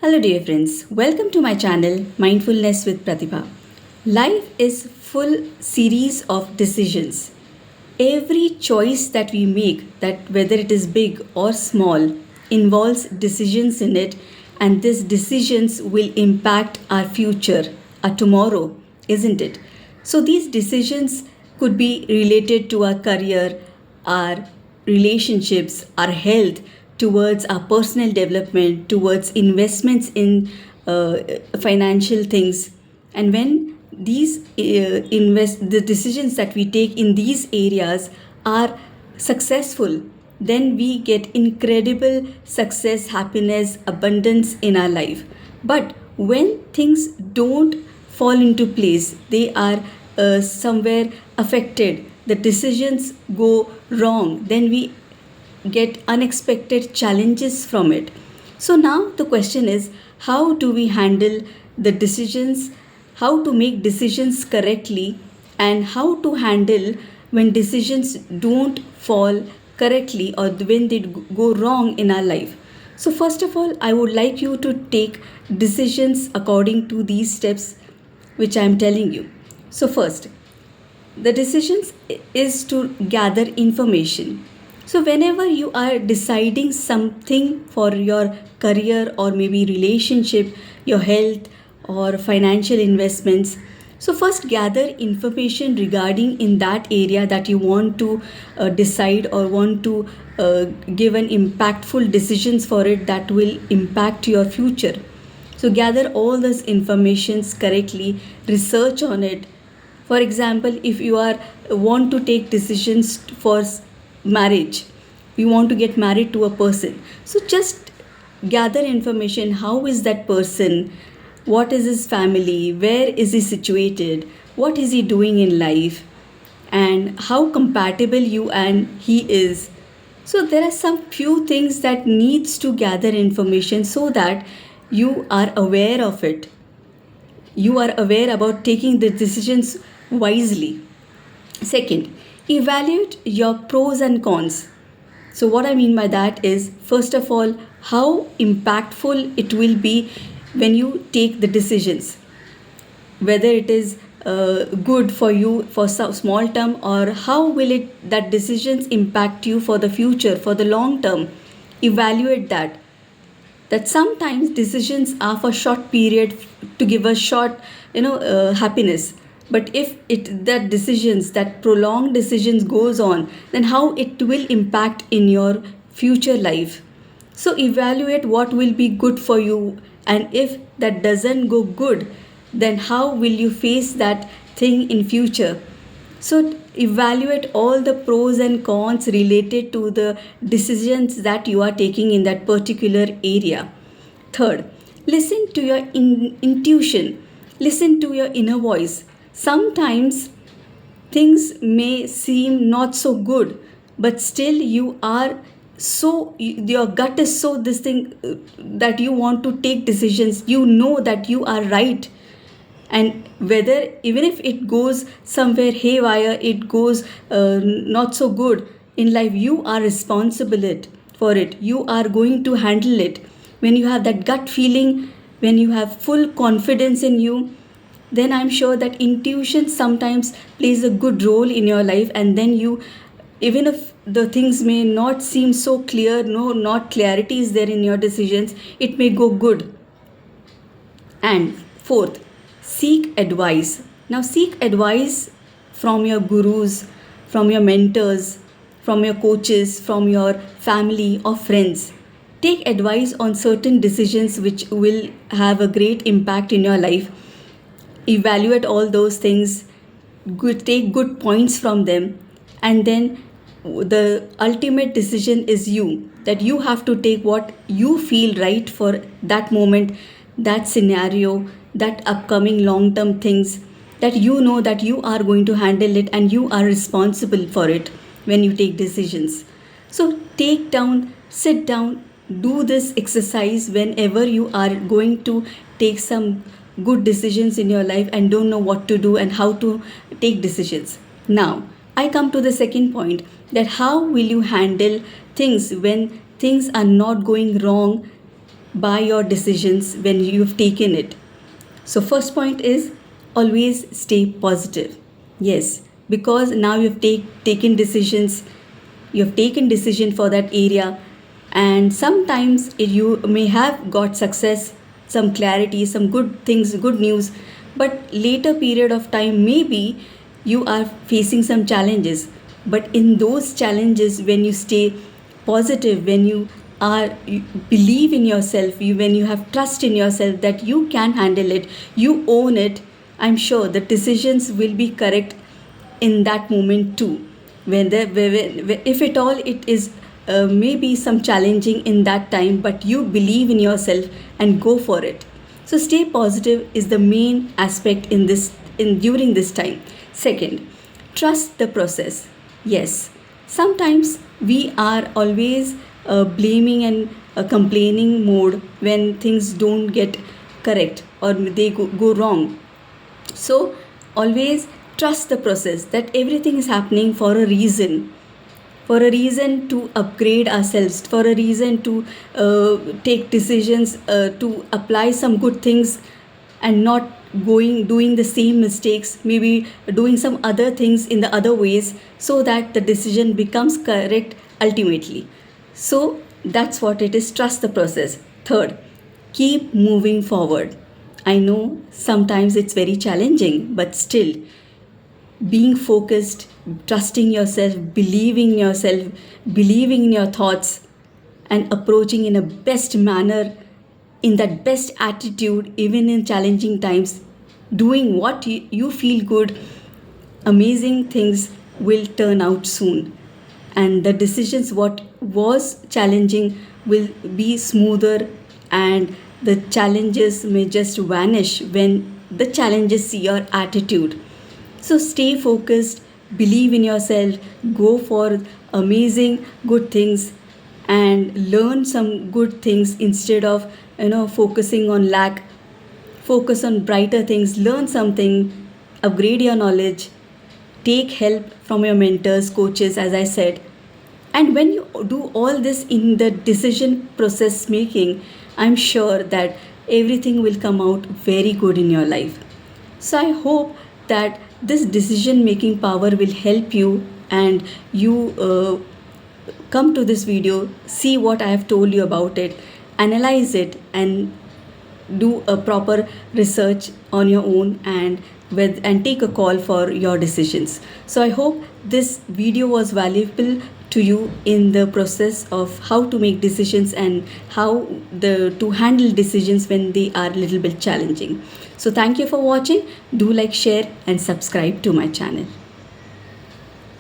Hello, dear friends. Welcome to my channel, Mindfulness with Pratibha. Life is full series of decisions. Every choice that we make, that whether it is big or small, involves decisions in it, and these decisions will impact our future, our tomorrow, isn't it? So these decisions could be related to our career, our relationships, our health, towards our personal development, towards investments in financial things. And when these the decisions that we take in these areas are successful, then we get incredible success, happiness, abundance in our life. But when things don't fall into place, they are somewhere affected, the decisions go wrong, then we get unexpected challenges from it. So now the question is, how do we handle the decisions, how to make decisions correctly, and how to handle when decisions don't fall correctly or when they go wrong in our life. So first of all, I would like you to take decisions according to these steps which I am telling you. So first, the decisions is to gather information. So whenever you are deciding something for your career or maybe relationship, your health or financial investments, so first gather information regarding in that area that you want to decide or want to give an impactful decisions for it that will impact your future. So gather all this informations correctly, research on it. For example, if you are want to take decisions for marriage, you want to get married to a person, so just gather information. How is that person? What is his family? Where is he situated? What is he doing in life? And how compatible you and he is. So there are some few things that needs to gather information so that you are aware of it, you are aware about taking the decisions wisely. Second, evaluate your pros and cons. So, what I mean by that is, first of all, how impactful it will be when you take the decisions, whether it is good for you for some small term, or how will it that decisions impact you for the future, for the long term. Evaluate that sometimes decisions are for short period to give us short happiness, but if it that decisions, that prolonged decisions goes on, then how it will impact in your future life. So evaluate what will be good for you, and if that doesn't go good, then how will you face that thing in future. So evaluate all the pros and cons related to the decisions that you are taking in that particular area. Third, listen to your intuition, listen to your inner voice. Sometimes things may seem not so good, but still you are so, your gut is so this thing that you want to take decisions, you know that you are right. And whether even if it goes somewhere haywire, it goes not so good in life, you are responsible for it, you are going to handle it. When you have that gut feeling, when you have full confidence in you, then I'm sure that intuition sometimes plays a good role in your life, and then you, even if the things may not seem so clear, no, not clarity is there in your decisions, it may go good. And fourth, seek advice. Now, seek advice from your gurus, from your mentors, from your coaches, from your family or friends. Take advice on certain decisions which will have a great impact in your life. Evaluate all those things, take good points from them, and then the ultimate decision is you, that you have to take what you feel right for that moment, that scenario, that upcoming long term things, that you know that you are going to handle it and you are responsible for it when you take decisions. So take down, sit down, do this exercise whenever you are going to take some good decisions in your life and don't know what to do and how to take decisions. Now, I come to the second point, that how will you handle things when things are not going wrong by your decisions when you've taken it. So first point is always stay positive. Yes, because now you've taken decisions, you've taken decision for that area, and sometimes you may have got success, some clarity, some good things, good news, but later period of time maybe you are facing some challenges. But in those challenges, when you stay positive, when you believe in yourself, when you have trust in yourself that you can handle it, you own it, I'm sure the decisions will be correct in that moment too. If at all it is maybe some challenging in that time, but you believe in yourself and go for it. So stay positive is the main aspect in during this time. Second, trust the process. Yes, sometimes we are always blaming and complaining mode when things don't get correct or they go wrong. So always trust the process, that everything is happening for a reason to upgrade ourselves, for a reason to take decisions, to apply some good things and not doing the same mistakes, maybe doing some other things in the other ways, so that the decision becomes correct ultimately. So that's what it is, trust the process. Third, keep moving forward. I know sometimes it's very challenging, but still being focused, trusting yourself, believing in your thoughts, and approaching in a best manner, in that best attitude, even in challenging times, doing what you feel good, amazing things will turn out soon. And the decisions, what was challenging, will be smoother, and the challenges may just vanish when the challenges see your attitude. So stay focused, believe in yourself, go for amazing good things, and learn some good things instead of focusing on lack. Focus on brighter things, learn something, upgrade your knowledge, take help from your mentors, coaches, as I said. And when you do all this in the decision process making, I'm sure that everything will come out very good in your life. So I hope that this decision making power will help you, and you come to this video, see what I have told you about it, analyze it, and do a proper research on your own, and take a call for your decisions. So I hope this video was valuable to you in the process of how to make decisions and how to handle decisions when they are a little bit challenging. So thank you for watching. Do like, share, and subscribe to my channel.